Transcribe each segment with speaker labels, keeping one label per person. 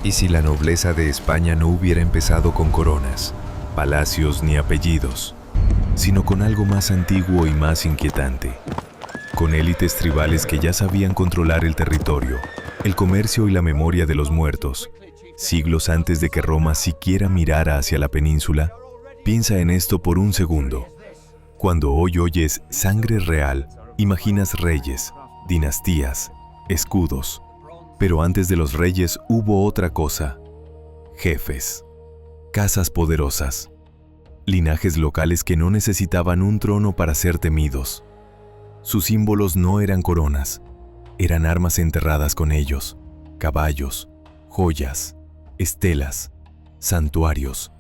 Speaker 1: ¿Y si la nobleza de España no hubiera empezado con coronas, palacios ni apellidos, sino con algo más antiguo y más inquietante? Con élites tribales que ya sabían controlar el territorio, el comercio y la memoria de los muertos, siglos antes de que Roma siquiera mirara hacia la península. Piensa en esto por un segundo. Cuando hoy oyes sangre real, imaginas reyes, dinastías, escudos. Pero antes de los reyes hubo otra cosa: jefes, casas poderosas, linajes locales que no necesitaban un trono para ser temidos. Sus símbolos no eran coronas, eran armas enterradas con ellos, caballos, joyas, estelas, santuarios,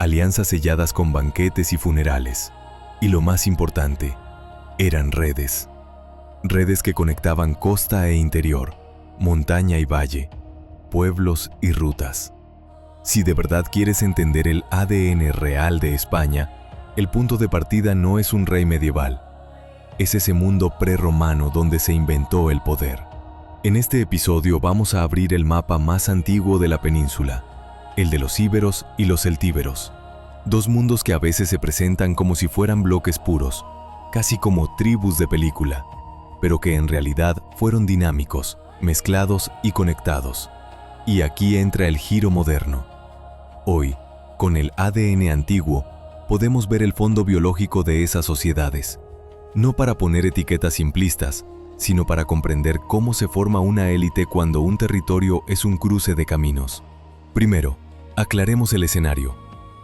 Speaker 1: alianzas selladas con banquetes y funerales. Y lo más importante, eran redes. Redes que conectaban costa e interior, montaña y valle, pueblos y rutas. Si de verdad quieres entender el ADN real de España, el punto de partida no es un rey medieval. Es ese mundo prerromano donde se inventó el poder. En este episodio vamos a abrir el mapa más antiguo de la península, el de los íberos y los celtíberos. Dos mundos que a veces se presentan como si fueran bloques puros, casi como tribus de película, pero que en realidad fueron dinámicos, mezclados y conectados. Y aquí entra el giro moderno. Hoy, con el ADN antiguo, podemos ver el fondo biológico de esas sociedades. No para poner etiquetas simplistas, sino para comprender cómo se forma una élite cuando un territorio es un cruce de caminos. Primero, aclaremos el escenario.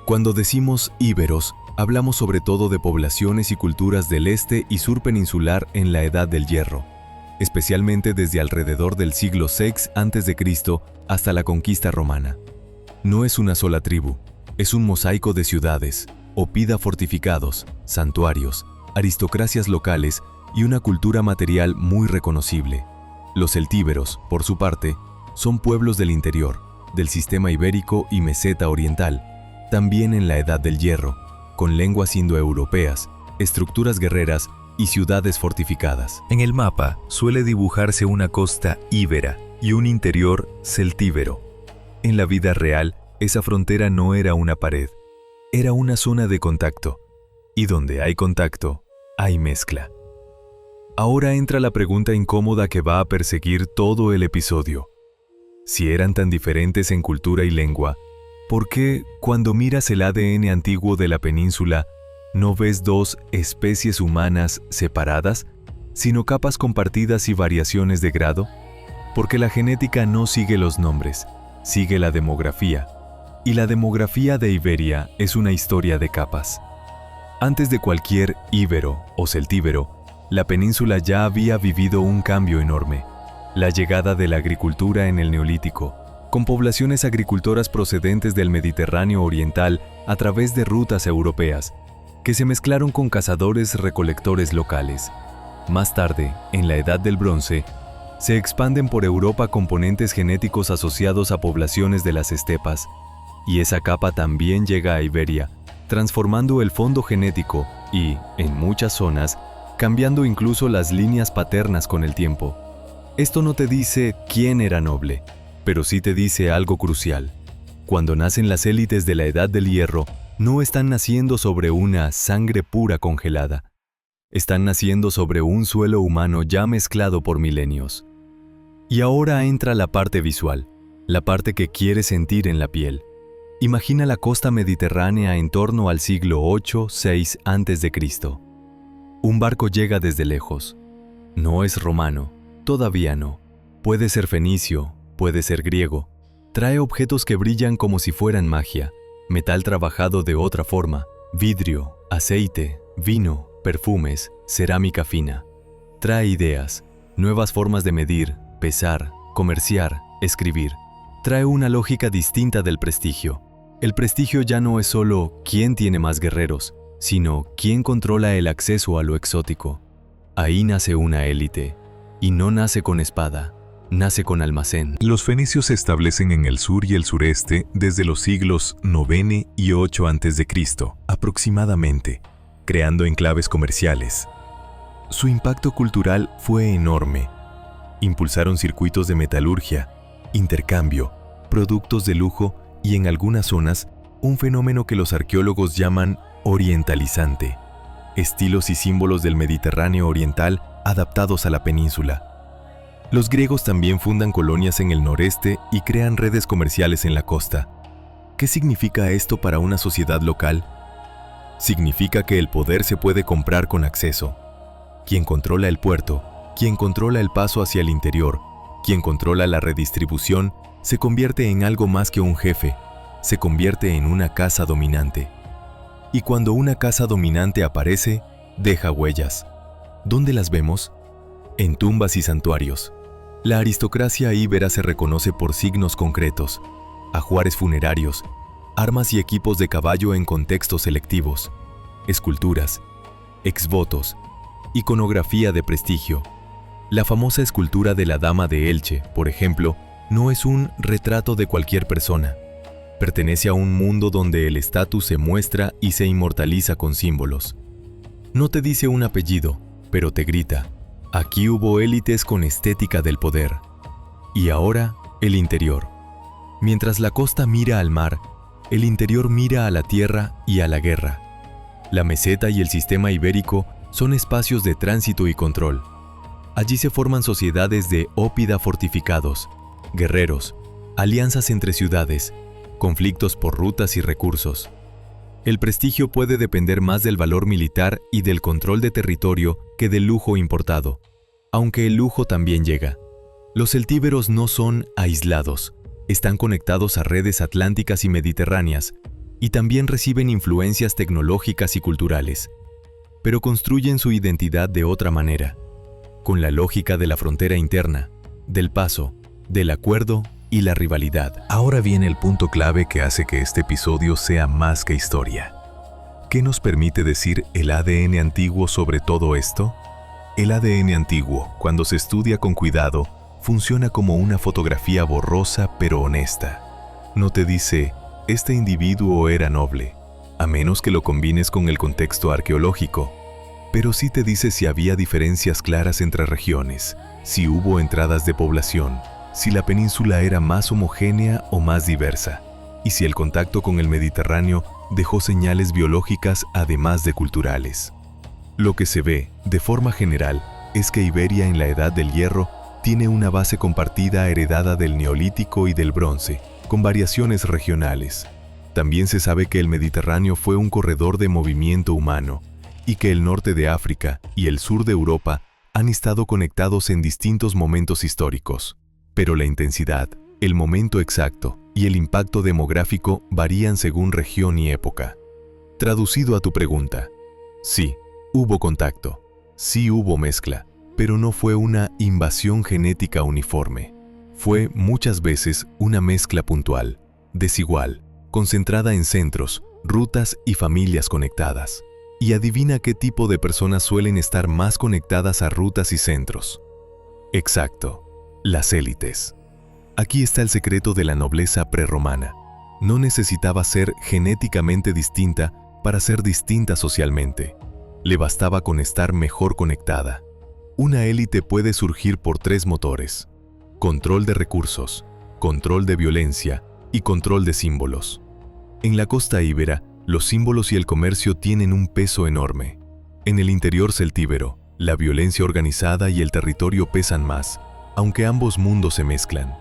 Speaker 1: Cuando decimos íberos, hablamos sobre todo de poblaciones y culturas del este y sur peninsular en la Edad del Hierro, especialmente desde alrededor del siglo VI a.C. hasta la conquista romana. No es una sola tribu, es un mosaico de ciudades, oppida fortificados, santuarios, aristocracias locales y una cultura material muy reconocible. Los celtíberos, por su parte, son pueblos del interior, del sistema ibérico y meseta oriental, también en la Edad del Hierro, con lenguas indoeuropeas, estructuras guerreras y ciudades fortificadas.
Speaker 2: En el mapa suele dibujarse una costa íbera y un interior celtíbero. En la vida real, esa frontera no era una pared, era una zona de contacto. Y donde hay contacto, hay mezcla. Ahora entra la pregunta incómoda que va a perseguir todo el episodio. Si eran tan diferentes en cultura y lengua, ¿por qué, cuando miras el ADN antiguo de la península, no ves dos especies humanas separadas, sino capas compartidas y variaciones de grado? Porque la genética no sigue los nombres, sigue la demografía. Y la demografía de Iberia es una historia de capas. Antes de cualquier íbero o celtíbero, la península ya había vivido un cambio enorme: la llegada de la agricultura en el Neolítico, con poblaciones agricultoras procedentes del Mediterráneo oriental a través de rutas europeas, que se mezclaron con cazadores-recolectores locales. Más tarde, en la Edad del Bronce, se expanden por Europa componentes genéticos asociados a poblaciones de las estepas, y esa capa también llega a Iberia, transformando el fondo genético y, en muchas zonas, cambiando incluso las líneas paternas con el tiempo. Esto no te dice quién era noble, pero sí te dice algo crucial. Cuando nacen las élites de la Edad del Hierro, no están naciendo sobre una sangre pura congelada. Están naciendo sobre un suelo humano ya mezclado por milenios. Y ahora entra la parte visual, la parte que quieres sentir en la piel. Imagina la costa mediterránea en torno al siglo VIII-VI a.C. Un barco llega desde lejos. No es romano, todavía no. Puede ser fenicio, puede ser griego. Trae objetos que brillan como si fueran magia, metal trabajado de otra forma, vidrio, aceite, vino, perfumes, cerámica fina. Trae ideas, nuevas formas de medir, pesar, comerciar, escribir. Trae una lógica distinta del prestigio. El prestigio ya no es solo quién tiene más guerreros, sino quién controla el acceso a lo exótico. Ahí nace una élite, y no nace con espada, nace con almacén.
Speaker 3: Los fenicios se establecen en el sur y el sureste desde los siglos IX y VIII a.C., aproximadamente, creando enclaves comerciales. Su impacto cultural fue enorme. Impulsaron circuitos de metalurgia, intercambio,
Speaker 2: productos de lujo y en algunas zonas, un fenómeno que los arqueólogos llaman orientalizante, estilos y símbolos del Mediterráneo oriental adaptados a la península. Los griegos también fundan colonias en el noreste y crean redes comerciales en la costa. ¿Qué significa esto para una sociedad local? Significa que el poder se puede comprar con acceso. Quien controla el puerto, quien controla el paso hacia el interior, quien controla la redistribución, se convierte en algo más que un jefe, se convierte en una casa dominante. Y cuando una casa dominante aparece, deja huellas. ¿Dónde las vemos? En tumbas y santuarios. La aristocracia íbera se reconoce por signos concretos, ajuares funerarios, armas y equipos de caballo en contextos selectivos, esculturas, exvotos, iconografía de prestigio. La famosa escultura de la Dama de Elche, por ejemplo, no es un retrato de cualquier persona. Pertenece a un mundo donde el estatus se muestra y se inmortaliza con símbolos. No te dice un apellido, pero te grita: aquí hubo élites con estética del poder. Y ahora, el interior. Mientras la costa mira al mar, el interior mira a la tierra y a la guerra. La meseta y el sistema ibérico son espacios de tránsito y control. Allí se forman sociedades de ópida fortificados, guerreros, alianzas entre ciudades, conflictos por rutas y recursos. El prestigio puede depender más del valor militar y del control de territorio que del lujo importado, aunque el lujo también llega. Los celtíberos no son aislados, están conectados a redes atlánticas y mediterráneas, y también reciben influencias tecnológicas y culturales, pero construyen su identidad de otra manera, con la lógica de la frontera interna, del paso, del acuerdo y la rivalidad.
Speaker 3: Ahora viene el punto clave que hace que este episodio sea más que historia. ¿Qué nos permite decir el ADN antiguo sobre todo esto? El ADN antiguo, cuando se estudia con cuidado, funciona como una fotografía borrosa pero honesta. No te dice, este individuo era noble, a menos que lo combines con el contexto arqueológico. Pero sí te dice si había diferencias claras entre regiones, si hubo entradas de población, si la península era más homogénea o más diversa, y si el contacto con el Mediterráneo dejó señales biológicas además de culturales. Lo que se ve, de forma general, es que Iberia en la Edad del Hierro tiene una base compartida heredada del Neolítico y del Bronce, con variaciones regionales. También se sabe que el Mediterráneo fue un corredor de movimiento humano, y que el norte de África y el sur de Europa han estado conectados en distintos momentos históricos. Pero la intensidad, el momento exacto y el impacto demográfico varían según región y época. Traducido a tu pregunta, sí, hubo contacto, sí hubo mezcla, pero no fue una invasión genética uniforme. Fue muchas veces una mezcla puntual, desigual, concentrada en centros, rutas y familias conectadas. Y adivina qué tipo de personas suelen estar más conectadas a rutas y centros. Exacto. Las élites. Aquí está el secreto de la nobleza prerromana. No necesitaba ser genéticamente distinta para ser distinta socialmente. Le bastaba con estar mejor conectada. Una élite puede surgir por 3 motores: control de recursos, control de violencia y control de símbolos. En la costa íbera, los símbolos y el comercio tienen un peso enorme. En el interior celtíbero, la violencia organizada y el territorio pesan más, aunque ambos mundos se mezclan.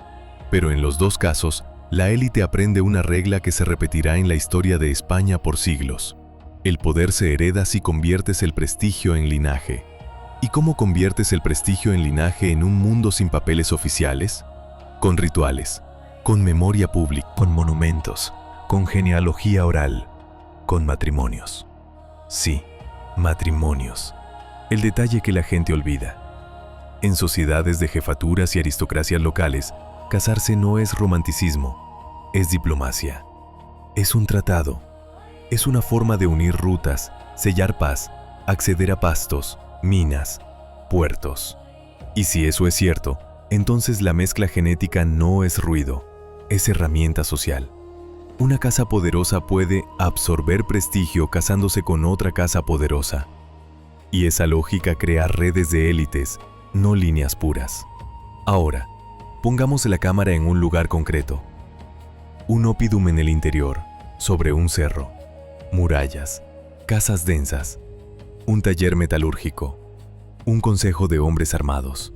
Speaker 3: Pero en los dos casos, la élite aprende una regla que se repetirá en la historia de España por siglos. El poder se hereda si conviertes el prestigio en linaje. ¿Y cómo conviertes el prestigio en linaje en un mundo sin papeles oficiales? Con rituales, con memoria pública, con monumentos, con genealogía oral, con matrimonios. Sí, matrimonios. El detalle que la gente olvida. En sociedades de jefaturas y aristocracias locales, casarse no es romanticismo, es diplomacia. Es un tratado. Es una forma de unir rutas, sellar paz, acceder a pastos, minas, puertos. Y si eso es cierto, entonces la mezcla genética no es ruido, es herramienta social. Una casa poderosa puede absorber prestigio casándose con otra casa poderosa. Y esa lógica crea redes de élites, no líneas puras. Ahora, pongamos la cámara en un lugar concreto.
Speaker 2: Un oppidum en el interior, sobre un cerro, murallas, casas densas, un taller metalúrgico, un consejo de hombres armados.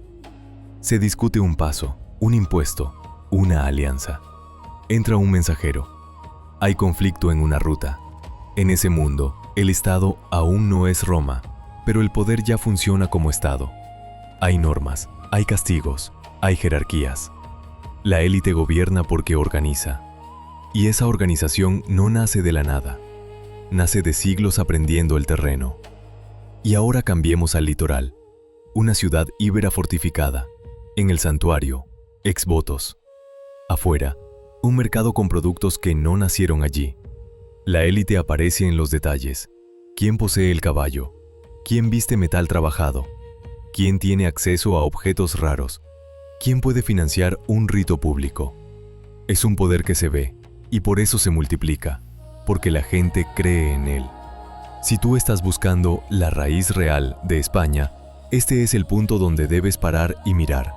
Speaker 2: Se discute un paso, un impuesto, una alianza. Entra un mensajero. Hay conflicto en una ruta. En ese mundo, el Estado aún no es Roma, pero el poder ya funciona como Estado. Hay normas, hay castigos, hay jerarquías. La élite gobierna porque organiza. Y esa organización no nace de la nada. Nace de siglos aprendiendo el terreno. Y ahora cambiemos al litoral. Una ciudad íbera fortificada. En el santuario, ex votos. Afuera, un mercado con productos que no nacieron allí. La élite aparece en los detalles. ¿Quién posee el caballo? ¿Quién viste metal trabajado? ¿Quién tiene acceso a objetos raros? ¿Quién puede financiar un rito público? Es un poder que se ve, y por eso se multiplica, porque la gente cree en él. Si tú estás buscando la raíz real de España, este es el punto donde debes parar y mirar.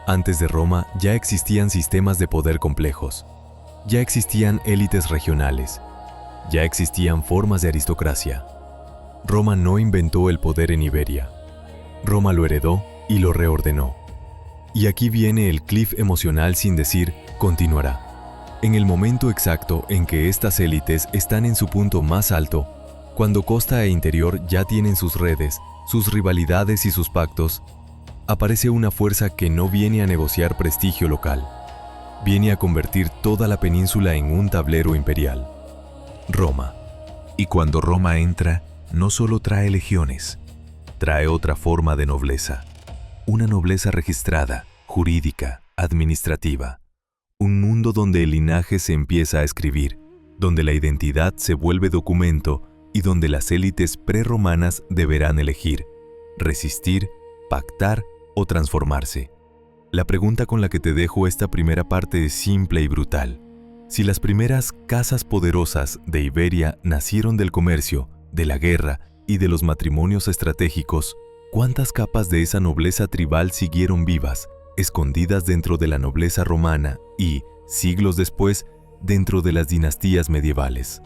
Speaker 2: Antes de Roma ya existían sistemas de poder complejos. Ya existían élites regionales. Ya existían formas de aristocracia. Roma no inventó el poder en Iberia. Roma lo heredó y lo reordenó. Y aquí viene el cliff emocional sin decir continuará. En el momento exacto en que estas élites están en su punto más alto, cuando costa e interior ya tienen sus redes, sus rivalidades y sus pactos, aparece una fuerza que no viene a negociar prestigio local. Viene a convertir toda la península en un tablero imperial. Roma.
Speaker 3: Y cuando Roma entra, no solo trae legiones, trae otra forma de nobleza. Una nobleza registrada, jurídica, administrativa. Un mundo donde el linaje se empieza a escribir, donde la identidad se vuelve documento y donde las élites prerromanas deberán elegir, resistir, pactar o transformarse. La pregunta con la que te dejo esta primera parte es simple y brutal. Si las primeras casas poderosas de Iberia nacieron del comercio, de la guerra y de los matrimonios estratégicos, ¿cuántas capas de esa nobleza tribal siguieron vivas, escondidas dentro de la nobleza romana y, siglos después, dentro de las dinastías medievales?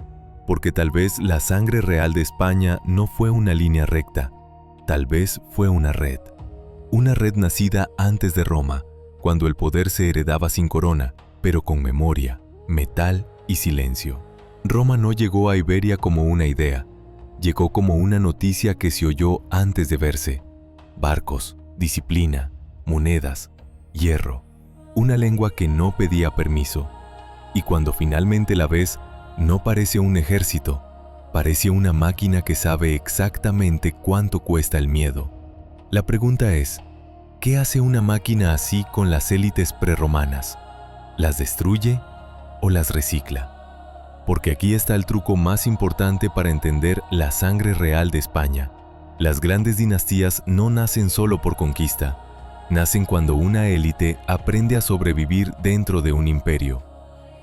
Speaker 3: Porque tal vez la sangre real de España no fue una línea recta, tal vez fue una red. Una red nacida antes de Roma, cuando el poder se heredaba sin corona, pero con memoria, metal y silencio. Roma no llegó a Iberia como una idea, llegó como una noticia que se oyó antes de verse. Barcos, disciplina, monedas, hierro, una lengua que no pedía permiso. Y cuando finalmente la ves, no parece un ejército, parece una máquina que sabe exactamente cuánto cuesta el miedo. La pregunta es, ¿qué hace una máquina así con las élites prerromanas? ¿Las destruye o las recicla? Porque aquí está el truco más importante para entender la sangre real de España. Las grandes dinastías no nacen solo por conquista, nacen cuando una élite aprende a sobrevivir dentro de un imperio.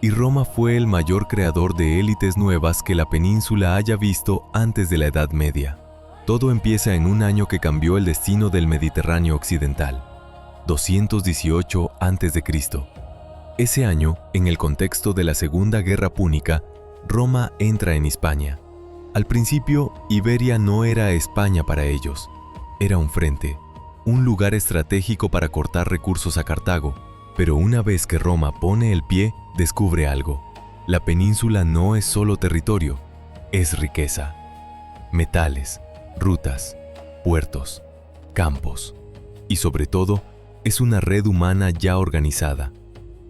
Speaker 3: Y Roma fue el mayor creador de élites nuevas que la península haya visto antes de la Edad Media. Todo empieza en un año que cambió el destino del Mediterráneo occidental, 218 a.C. Ese año, en el contexto de la Segunda Guerra Púnica, Roma entra en Hispania. Al principio, Iberia no era España para ellos. Era un frente, un lugar estratégico para cortar recursos a Cartago. Pero una vez que Roma pone el pie, descubre algo. La península no es solo territorio, es riqueza. Metales, rutas, puertos, campos. Y sobre todo, es una red humana ya organizada.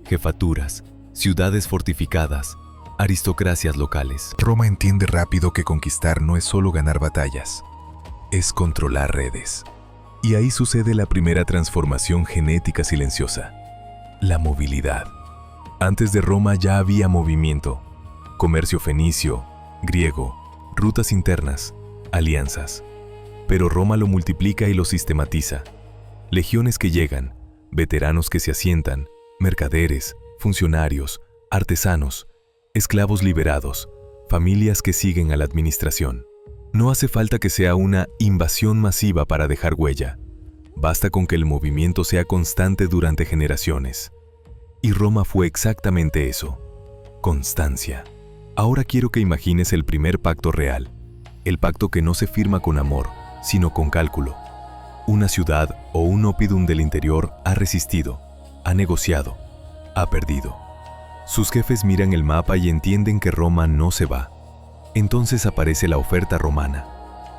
Speaker 3: Jefaturas, ciudades fortificadas, aristocracias locales. Roma entiende rápido que conquistar no es solo ganar batallas, es controlar redes. Y ahí sucede la primera transformación genética silenciosa, la movilidad. Antes de Roma ya había movimiento, comercio fenicio, griego, rutas internas, alianzas. Pero Roma lo multiplica y lo sistematiza. Legiones que llegan, veteranos que se asientan, mercaderes, funcionarios, artesanos, esclavos liberados, familias que siguen a la administración. No hace falta que sea una invasión masiva para dejar huella. Basta con que el movimiento sea constante durante generaciones. Y Roma fue exactamente eso. constancia. Ahora quiero que imagines el primer pacto real, el pacto que no se firma con amor, sino con cálculo. Una ciudad o un oppidum del interior ha resistido, ha negociado, ha perdido. Sus jefes miran el mapa y entienden que Roma no se va. Entonces aparece la oferta romana,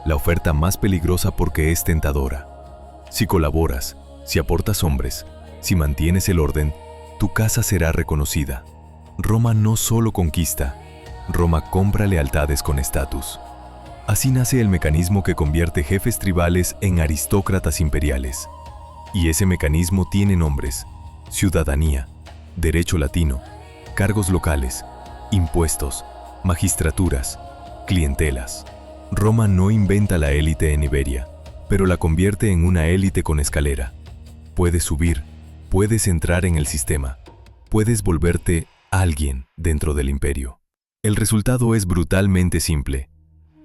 Speaker 3: la oferta más peligrosa porque es tentadora. Si colaboras, si aportas hombres, si mantienes el orden, tu casa será reconocida. Roma no solo conquista, Roma compra lealtades con estatus. Así nace el mecanismo que convierte jefes tribales en aristócratas imperiales. Y ese mecanismo tiene nombres: ciudadanía, derecho latino, cargos locales, impuestos, magistraturas, clientelas. Roma no inventa la élite en Iberia, pero la convierte en una élite con escalera. Puedes subir, puedes entrar en el sistema, puedes volverte alguien dentro del imperio. El resultado es brutalmente simple.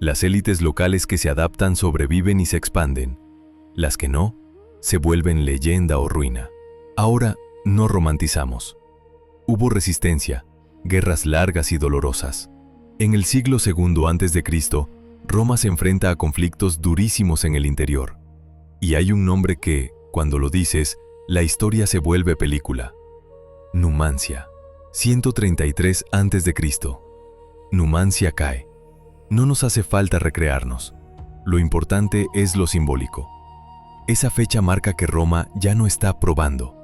Speaker 3: Las élites locales que se adaptan sobreviven y se expanden. Las que no, se vuelven leyenda o ruina. Ahora, no romantizamos. Hubo resistencia, guerras largas y dolorosas. En el siglo II a.C., Roma se enfrenta a conflictos durísimos en el interior. Y hay un nombre que, cuando lo dices, la historia se vuelve película. Numancia. 133 a.C. Numancia cae. No nos hace falta recrearnos. Lo importante es lo simbólico. Esa fecha marca que Roma ya no está probando,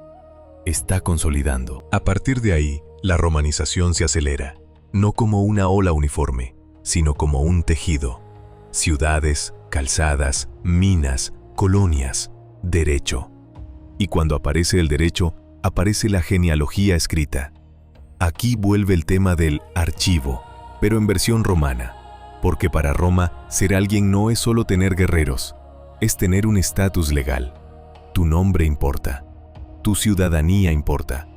Speaker 3: está consolidando. A partir de ahí, la romanización se acelera, no como una ola uniforme, sino como un tejido. Ciudades, calzadas, minas, colonias, derecho. Y cuando aparece el derecho, aparece la genealogía escrita. Aquí vuelve el tema del archivo, pero en versión romana. Porque para Roma, ser alguien no es solo tener guerreros, es tener un estatus legal. Tu nombre importa, tu ciudadanía importa,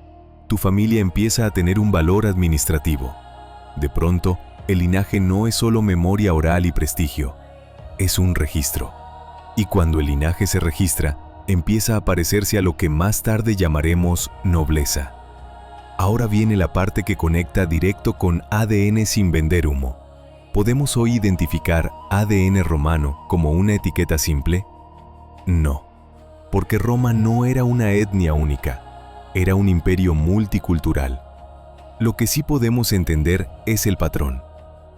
Speaker 3: tu familia empieza a tener un valor administrativo. De pronto, el linaje no es solo memoria oral y prestigio, es un registro. Y cuando el linaje se registra, empieza a parecerse a lo que más tarde llamaremos nobleza. Ahora viene la parte que conecta directo con ADN sin vender humo. ¿Podemos hoy identificar ADN romano como una etiqueta simple? No, porque Roma no era una etnia única, era un imperio multicultural. Lo que sí podemos entender es el patrón.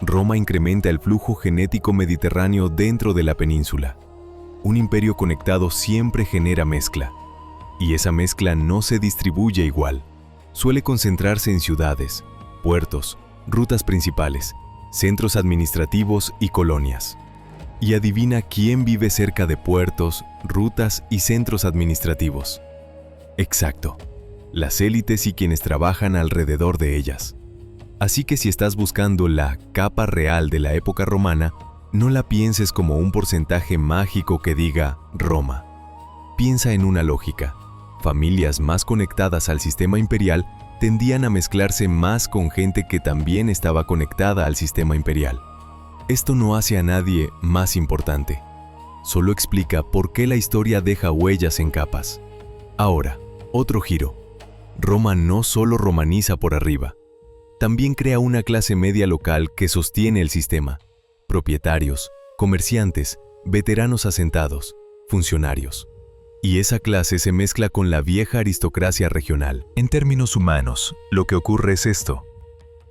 Speaker 3: Roma incrementa el flujo genético mediterráneo dentro de la península. Un imperio conectado siempre genera mezcla, y esa mezcla no se distribuye igual. Suele concentrarse en ciudades, puertos, rutas principales, centros administrativos y colonias. Y adivina quién vive cerca de puertos, rutas y centros administrativos. Exacto, las élites y quienes trabajan alrededor de ellas. Así que si estás buscando la capa real de la época romana, no la pienses como un porcentaje mágico que diga Roma. Piensa en una lógica. Familias más conectadas al sistema imperial tendían a mezclarse más con gente que también estaba conectada al sistema imperial. Esto no hace a nadie más importante. Solo explica por qué la historia deja huellas en capas. Ahora, otro giro. Roma no solo romaniza por arriba, también crea una clase media local que sostiene el sistema. Propietarios, comerciantes, veteranos asentados, funcionarios. Y esa clase se mezcla con la vieja aristocracia regional.
Speaker 2: En términos humanos, lo que ocurre es esto.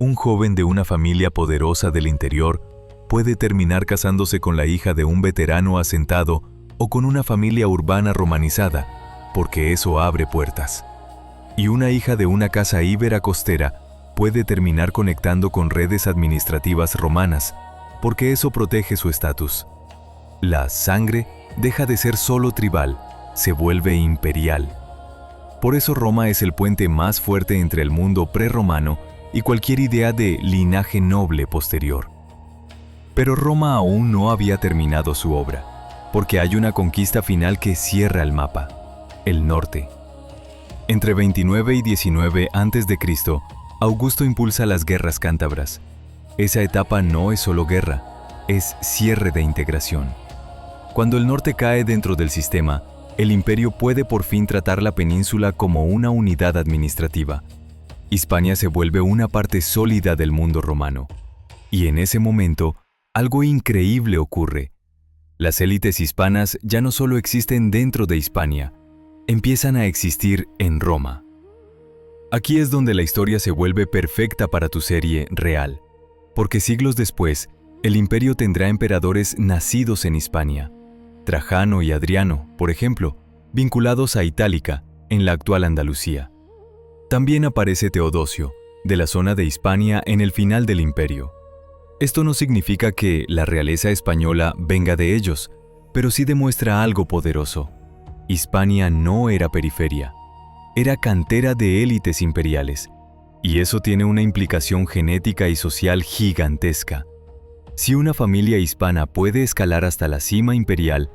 Speaker 2: Un joven de una familia poderosa del interior puede terminar casándose con la hija de un veterano asentado o con una familia urbana romanizada, porque eso abre puertas. Y una hija de una casa íbera costera puede terminar conectando con redes administrativas romanas, porque eso protege su estatus. La sangre deja de ser solo tribal, se vuelve imperial. Por eso Roma es el puente más fuerte entre el mundo prerromano y cualquier idea de linaje noble posterior. Pero Roma aún no había terminado su obra, porque hay una conquista final que cierra el mapa: el norte. Entre 29 y 19 a.C., Augusto impulsa las guerras cántabras. Esa etapa no es solo guerra, es cierre de integración. Cuando el norte cae dentro del sistema, el imperio puede por fin tratar la península como una unidad administrativa. Hispania se vuelve una parte sólida del mundo romano. Y en ese momento, algo increíble ocurre. Las élites hispanas ya no solo existen dentro de Hispania, empiezan a existir en Roma. Aquí es donde la historia se vuelve perfecta para tu serie real, porque siglos después, el imperio tendrá emperadores nacidos en Hispania. Trajano y Adriano, por ejemplo, vinculados a Itálica, en la actual Andalucía. También aparece Teodosio, de la zona de Hispania en el final del imperio. Esto no significa que la realeza española venga de ellos, pero sí demuestra algo poderoso. Hispania no era periferia, era cantera de élites imperiales, y eso tiene una implicación genética y social gigantesca. Si una familia hispana puede escalar hasta la cima imperial,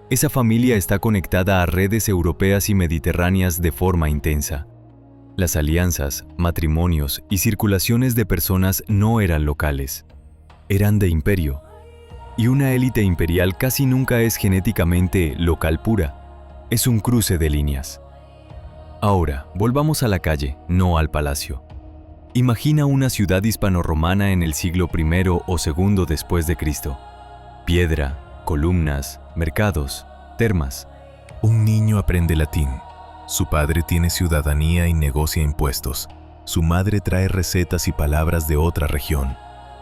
Speaker 2: esa familia está conectada a redes europeas y mediterráneas de forma intensa. Las alianzas, matrimonios y circulaciones de personas no eran locales, eran de imperio. Y una élite imperial casi nunca es genéticamente local pura, es un cruce de líneas. Ahora, volvamos a la calle, no al palacio. Imagina una ciudad hispano-romana en el siglo I o II después de Cristo. Piedra, columnas, mercados, termas.
Speaker 3: Un niño aprende latín. Su padre tiene ciudadanía y negocia impuestos. Su madre trae recetas y palabras de otra región.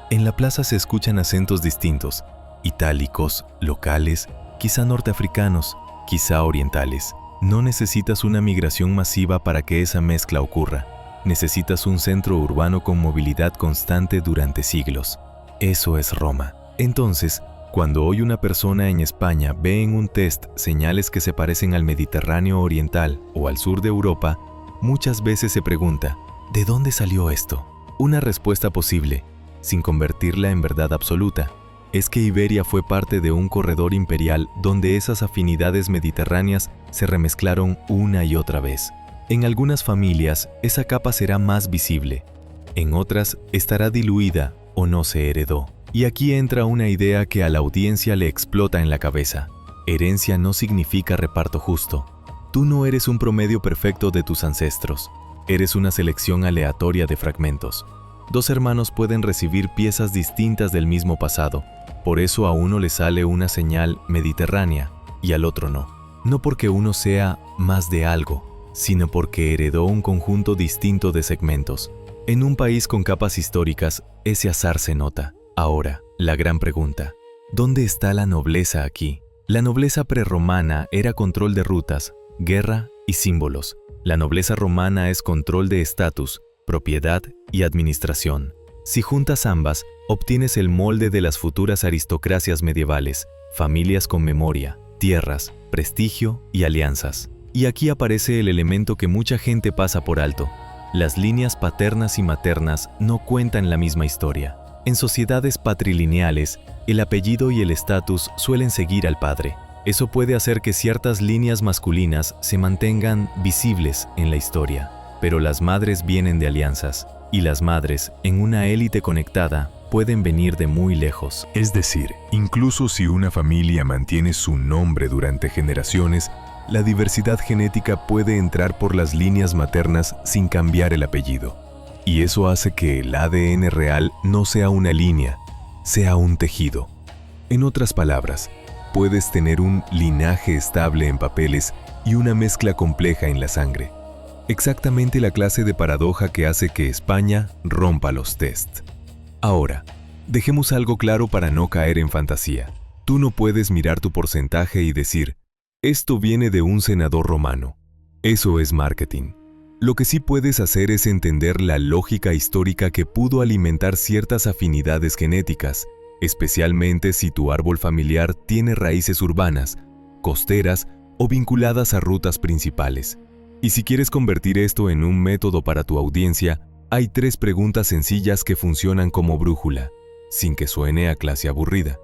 Speaker 3: En la plaza se escuchan acentos distintos, itálicos, locales, quizá norteafricanos, quizá orientales. No necesitas una migración masiva para que esa mezcla ocurra. Necesitas un centro urbano con movilidad constante durante siglos. Eso es Roma. Entonces, cuando hoy una persona en España ve en un test señales que se parecen al Mediterráneo oriental o al sur de Europa, muchas veces se pregunta, ¿de dónde salió esto? Una respuesta posible, sin convertirla en verdad absoluta, es que Iberia fue parte de un corredor imperial donde esas afinidades mediterráneas se remezclaron una y otra vez. En algunas familias, esa capa será más visible. En otras, estará diluida o no se heredó. Y aquí entra una idea que a la audiencia le explota en la cabeza. Herencia no significa reparto justo. Tú no eres un promedio perfecto de tus ancestros. Eres una selección aleatoria de fragmentos. Dos hermanos pueden recibir piezas distintas del mismo pasado. Por eso a uno le sale una señal mediterránea y al otro no. No porque uno sea más de algo, sino porque heredó un conjunto distinto de segmentos. En un país con capas históricas, ese azar se nota. Ahora, la gran pregunta, ¿dónde está la nobleza aquí? La nobleza prerromana era control de rutas, guerra y símbolos. La nobleza romana es control de estatus, propiedad y administración. Si juntas ambas, obtienes el molde de las futuras aristocracias medievales, familias con memoria, tierras, prestigio y alianzas. Y aquí aparece el elemento que mucha gente pasa por alto. Las líneas paternas y maternas no cuentan la misma historia. En sociedades patrilineales, el apellido y el estatus suelen seguir al padre. Eso puede hacer que ciertas líneas masculinas se mantengan visibles en la historia. Pero las madres vienen de alianzas, y las madres, en una élite conectada, pueden venir de muy lejos. Es decir, incluso si una familia mantiene su nombre durante generaciones, la diversidad genética puede entrar por las líneas maternas sin cambiar el apellido. Y eso hace que el ADN real no sea una línea, sea un tejido. En otras palabras, puedes tener un linaje estable en papeles y una mezcla compleja en la sangre. Exactamente la clase de paradoja que hace que España rompa los test. Ahora, dejemos algo claro para no caer en fantasía. Tú no puedes mirar tu porcentaje y decir, esto viene de un senador romano. Eso es marketing. Lo que sí puedes hacer es entender la lógica histórica que pudo alimentar ciertas afinidades genéticas, especialmente si tu árbol familiar tiene raíces urbanas, costeras o vinculadas a rutas principales. Y si quieres convertir esto en un método para tu audiencia, hay 3 preguntas sencillas que funcionan como brújula, sin que suene a clase aburrida.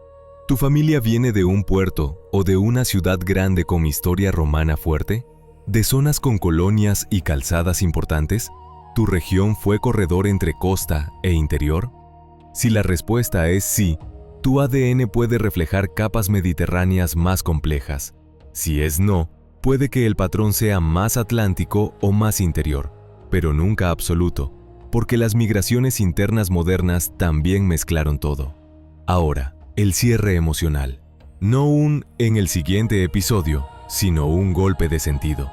Speaker 3: ¿Tu familia viene de un puerto o de una ciudad grande con historia romana fuerte? ¿De zonas con colonias y calzadas importantes? ¿Tu región fue corredor entre costa e interior? Si la respuesta es sí, tu ADN puede reflejar capas mediterráneas más complejas. Si es no, puede que el patrón sea más atlántico o más interior.
Speaker 1: pero nunca absoluto, porque las migraciones internas modernas también mezclaron todo. Ahora, el cierre emocional. No un en el siguiente episodio, sino un golpe de sentido.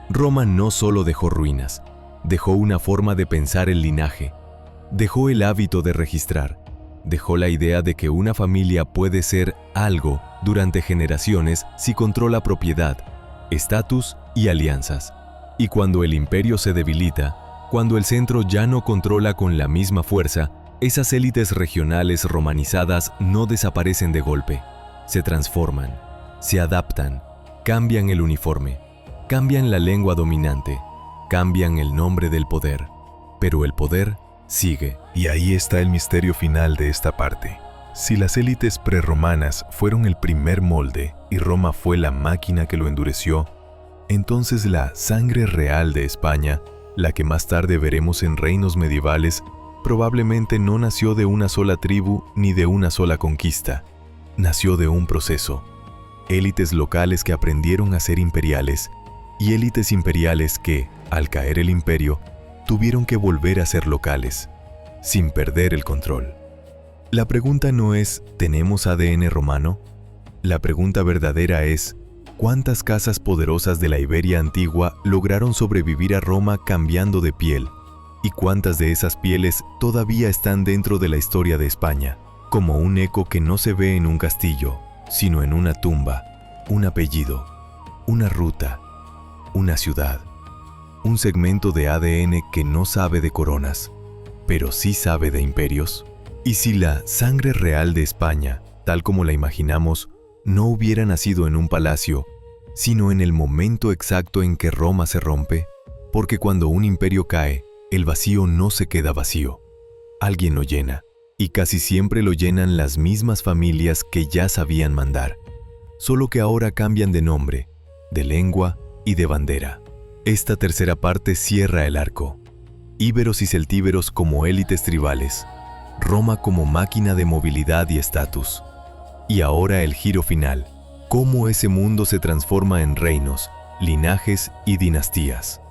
Speaker 1: Roma no solo dejó ruinas, dejó una forma de pensar el linaje, dejó el hábito de registrar, dejó la idea de que una familia puede ser algo durante generaciones si controla propiedad, estatus y alianzas. Y cuando el imperio se debilita, cuando el centro ya no controla con la misma fuerza, esas élites regionales romanizadas no desaparecen de golpe, se transforman, se adaptan, cambian el uniforme, cambian la lengua dominante, cambian el nombre del poder, pero el poder sigue.
Speaker 3: Y ahí está el misterio final de esta parte. Si las élites prerromanas fueron el primer molde y Roma fue la máquina que lo endureció, entonces la sangre real de España, la que más tarde veremos en reinos medievales, probablemente no nació de una sola tribu ni de una sola conquista. Nació de un proceso. Élites locales que aprendieron a ser imperiales y élites imperiales que, al caer el imperio, tuvieron que volver a ser locales, sin perder el control. La pregunta no es, ¿tenemos ADN romano? La pregunta verdadera es, ¿cuántas casas poderosas de la Iberia antigua lograron sobrevivir a Roma cambiando de piel? ¿Y cuántas de esas pieles todavía están dentro de la historia de España, como un eco que no se ve en un castillo, sino en una tumba, un apellido, una ruta, una ciudad, un segmento de ADN que no sabe de coronas, pero sí sabe de imperios? Y si la sangre real de España, tal como la imaginamos, no hubiera nacido en un palacio, sino en el momento exacto en que Roma se rompe, porque cuando un imperio cae, el vacío no se queda vacío. Alguien lo llena, y casi siempre lo llenan las mismas familias que ya sabían mandar, solo que ahora cambian de nombre, de lengua y de bandera. Esta tercera parte cierra el arco. Íberos y celtíberos como élites tribales, Roma como máquina de movilidad y estatus. Y ahora el giro final, cómo ese mundo se transforma en reinos, linajes y dinastías.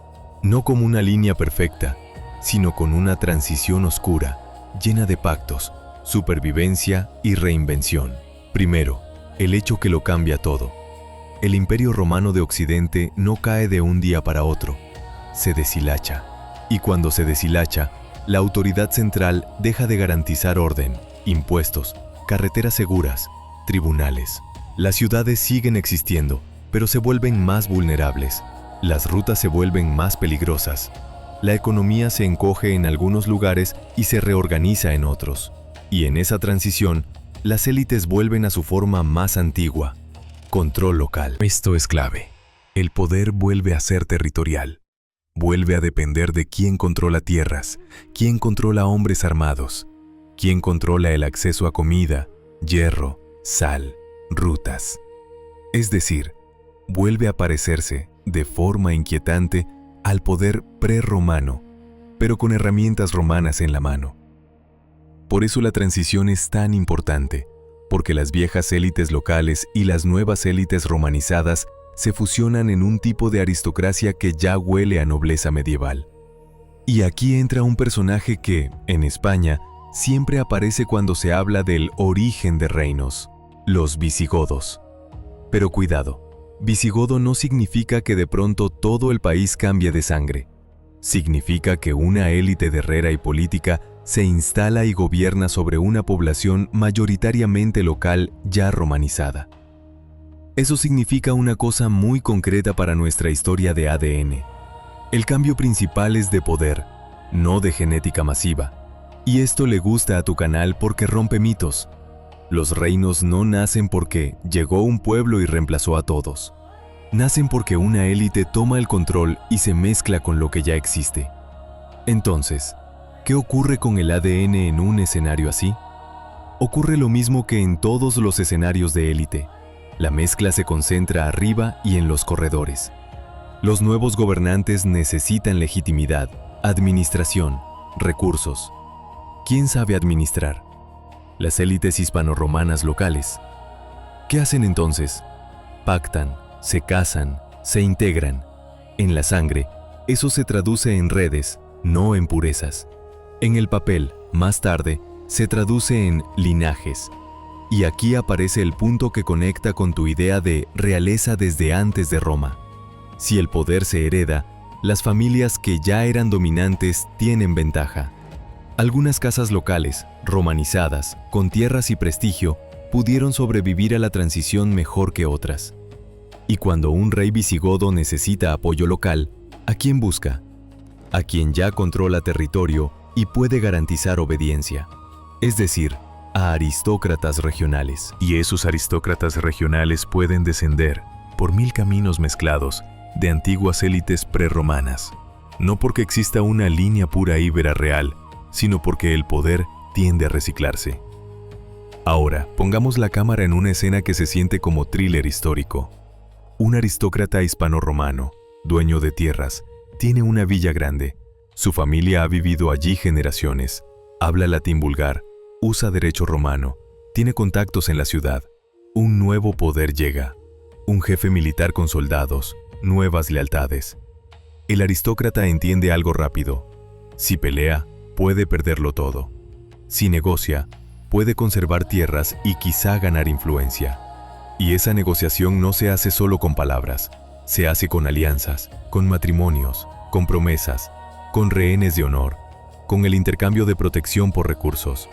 Speaker 3: No como una línea perfecta, sino con una transición oscura, llena de pactos, supervivencia y reinvención. Primero, el hecho que lo cambia todo. El Imperio Romano de Occidente no cae de un día para otro, se deshilacha. Y cuando se deshilacha, la autoridad central deja de garantizar orden, impuestos, carreteras seguras, tribunales. Las ciudades siguen existiendo, pero se vuelven más vulnerables. Las rutas se vuelven más peligrosas. La economía se encoge en algunos lugares y se reorganiza en otros. Y en esa transición, las élites vuelven a su forma más antigua: control local. Esto es clave. El poder vuelve a ser territorial. Vuelve a depender de quién controla tierras, quién controla hombres armados, quién controla el acceso a comida, hierro, sal, rutas. Es decir, vuelve a parecerse, de forma inquietante, al poder prerromano, pero con herramientas romanas en la mano. Por eso la transición es tan importante, porque las viejas élites locales y las nuevas élites romanizadas se fusionan en un tipo de aristocracia que ya huele a nobleza medieval. Y aquí entra un personaje que, en España, siempre aparece cuando se habla del origen de reinos: los visigodos. Pero cuidado, visigodo no significa que de pronto todo el país cambie de sangre. Significa que una élite guerrera y política se instala y gobierna sobre una población mayoritariamente local ya romanizada. Eso significa una cosa muy concreta para nuestra historia de ADN. El cambio principal es de poder, no de genética masiva. Y esto le gusta a tu canal porque rompe mitos. Los reinos no nacen porque llegó un pueblo y reemplazó a todos. Nacen porque una élite toma el control y se mezcla con lo que ya existe. Entonces, ¿qué ocurre con el ADN en un escenario así? Ocurre lo mismo que en todos los escenarios de élite. La mezcla se concentra arriba y en los corredores. Los nuevos gobernantes necesitan legitimidad, administración, recursos. ¿Quién sabe administrar? Las élites hispano-romanas locales. ¿Qué hacen entonces? Pactan, se casan, se integran. En la sangre,
Speaker 2: eso se traduce en redes, no en purezas. En el papel, más tarde, se traduce en linajes. Y aquí aparece el punto que conecta con tu idea de realeza desde antes de Roma. Si el poder se hereda, las familias que ya eran dominantes tienen ventaja. Algunas casas locales, romanizadas, con tierras y prestigio, pudieron sobrevivir a la transición mejor que otras. Y cuando un rey visigodo necesita apoyo local, ¿a quién busca? A quien ya controla territorio y puede garantizar obediencia. Es decir, a aristócratas regionales.
Speaker 3: Y esos aristócratas regionales pueden descender, por 1000 caminos mezclados, de antiguas élites prerromanas. No porque exista una línea pura íbera real, sino porque el poder tiende a reciclarse. Ahora, pongamos la cámara en una escena que se siente como thriller histórico. Un aristócrata hispano-romano, dueño de tierras, tiene una villa grande. Su familia ha vivido allí generaciones. Habla latín vulgar, usa derecho romano, tiene contactos en la ciudad. Un nuevo poder llega. Un jefe militar con soldados, nuevas lealtades. El aristócrata entiende algo rápido. Si pelea, puede perderlo todo. Si negocia, puede conservar tierras y quizá ganar influencia. Y esa negociación no se hace solo con palabras, se hace con alianzas, con matrimonios, con promesas, con rehenes de honor, con el intercambio de protección por recursos.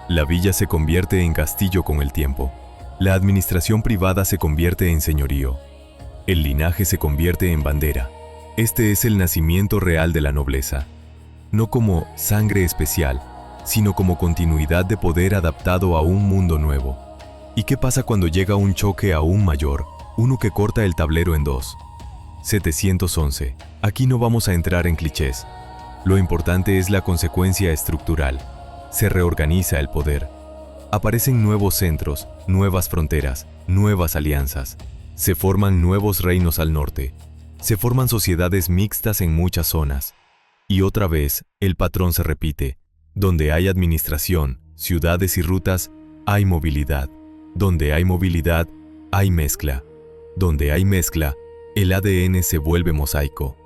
Speaker 3: La villa se convierte en castillo con el tiempo. La administración privada se convierte en señorío. El linaje se convierte en bandera. Este es el nacimiento real de la nobleza. No como sangre especial, sino como continuidad de poder adaptado a un mundo nuevo. ¿Y qué pasa cuando llega un choque aún mayor, uno que corta el tablero en dos? 711. Aquí no vamos a entrar en clichés. Lo importante es la consecuencia estructural. Se reorganiza el poder. Aparecen nuevos centros, nuevas fronteras, nuevas alianzas. Se forman nuevos reinos al norte. Se forman sociedades mixtas en muchas zonas. Y otra vez, el patrón se repite. Donde hay administración, ciudades y rutas, hay movilidad. Donde hay movilidad, hay mezcla. Donde hay mezcla, el ADN se vuelve mosaico.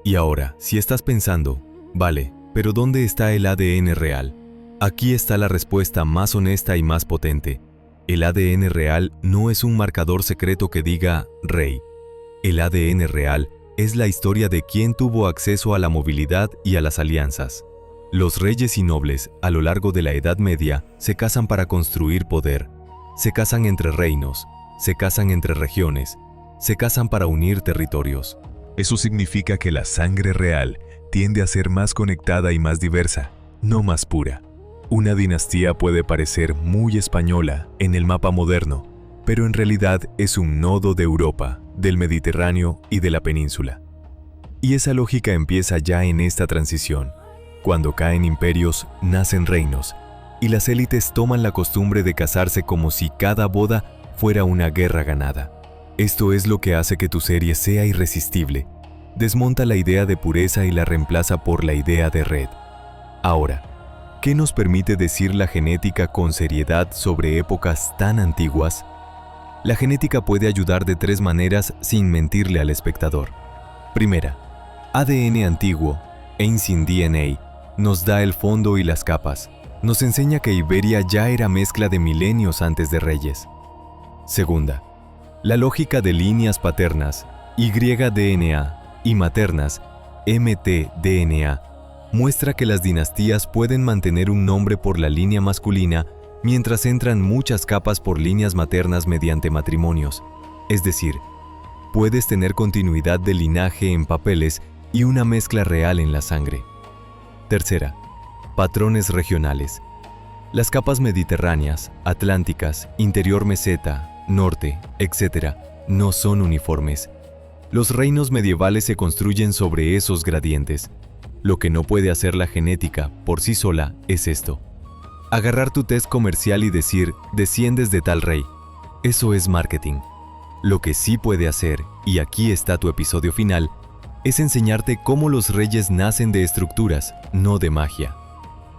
Speaker 3: Y ahora, si estás pensando, vale, pero ¿dónde está el ADN real? Aquí está la respuesta más honesta y más potente. El ADN real no es un marcador secreto que diga rey. El ADN real es la historia de quién tuvo acceso a la movilidad y a las alianzas. Los reyes y nobles, a lo largo de la Edad Media, se casan para construir poder. Se casan entre reinos, se casan entre regiones, se casan para unir territorios. Eso significa que la sangre real tiende a ser más conectada y más diversa, no más pura. Una dinastía puede parecer muy española en el mapa moderno, pero en realidad es un nodo de Europa, del Mediterráneo y de la península. Y esa lógica empieza ya en esta transición. Cuando caen imperios, nacen reinos, y las élites toman la costumbre de casarse como si cada boda fuera una guerra ganada. Esto es lo que hace que tu serie sea irresistible. Desmonta la idea de pureza y la reemplaza por la idea de red. Ahora, ¿qué nos permite decir la genética con seriedad sobre épocas tan antiguas? La genética puede ayudar de 3 maneras sin mentirle al espectador. Primera, ADN antiguo, Ancient DNA, nos da el fondo y las capas. Nos enseña que Iberia ya era mezcla de milenios antes de reyes. Segunda, la lógica de líneas paternas, YDNA, y maternas, MTDNA, muestra que las dinastías pueden mantener un nombre por la línea masculina mientras entran muchas capas por líneas maternas mediante matrimonios. Es decir, puedes tener continuidad de linaje en papeles y una mezcla real en la sangre. Tercera, patrones regionales. Las capas mediterráneas, atlánticas, interior meseta, norte, etc., no son uniformes. Los reinos medievales se construyen sobre esos gradientes. Lo que no puede hacer la genética por sí sola es esto. Agarrar tu test comercial y decir, desciendes de tal rey. Eso es marketing. Lo que sí puede hacer, y aquí está tu episodio final, es enseñarte cómo los reyes nacen de estructuras, no de magia.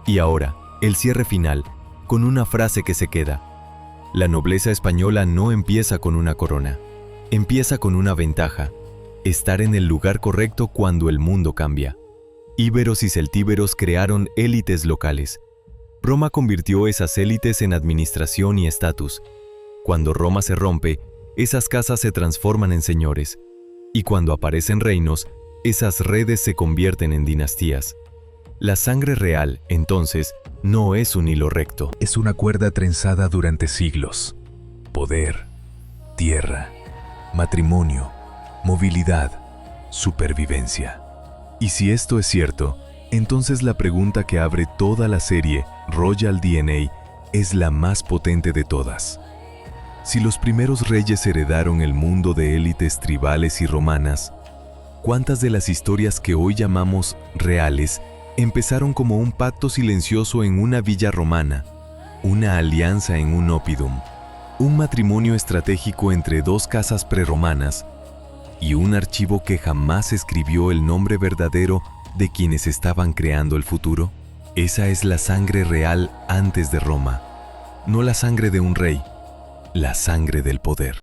Speaker 3: Y ahora, el cierre final, con una frase que se queda. La nobleza española no empieza con una corona, empieza con una ventaja.
Speaker 2: estar en el lugar correcto cuando el mundo cambia. Íberos y celtíberos crearon élites locales. Roma convirtió esas élites en administración y estatus. Cuando Roma se rompe, esas casas se transforman en señores. Y cuando aparecen reinos, esas redes se convierten en dinastías. La sangre real, entonces, no es un hilo recto.
Speaker 3: Es una cuerda trenzada durante siglos. Poder, tierra, matrimonio, movilidad, supervivencia. Y si esto es cierto, entonces la pregunta que abre toda la serie, Royal DNA, es la más potente de todas. Si los primeros reyes heredaron el mundo de élites tribales y romanas, ¿cuántas de las historias que hoy llamamos reales empezaron como un pacto silencioso en una villa romana, una alianza en un oppidum, un matrimonio estratégico entre dos casas preromanas y un archivo que jamás escribió el nombre verdadero de quienes estaban creando el futuro? Esa es la sangre real antes de Roma, no la sangre de un rey, la sangre del poder.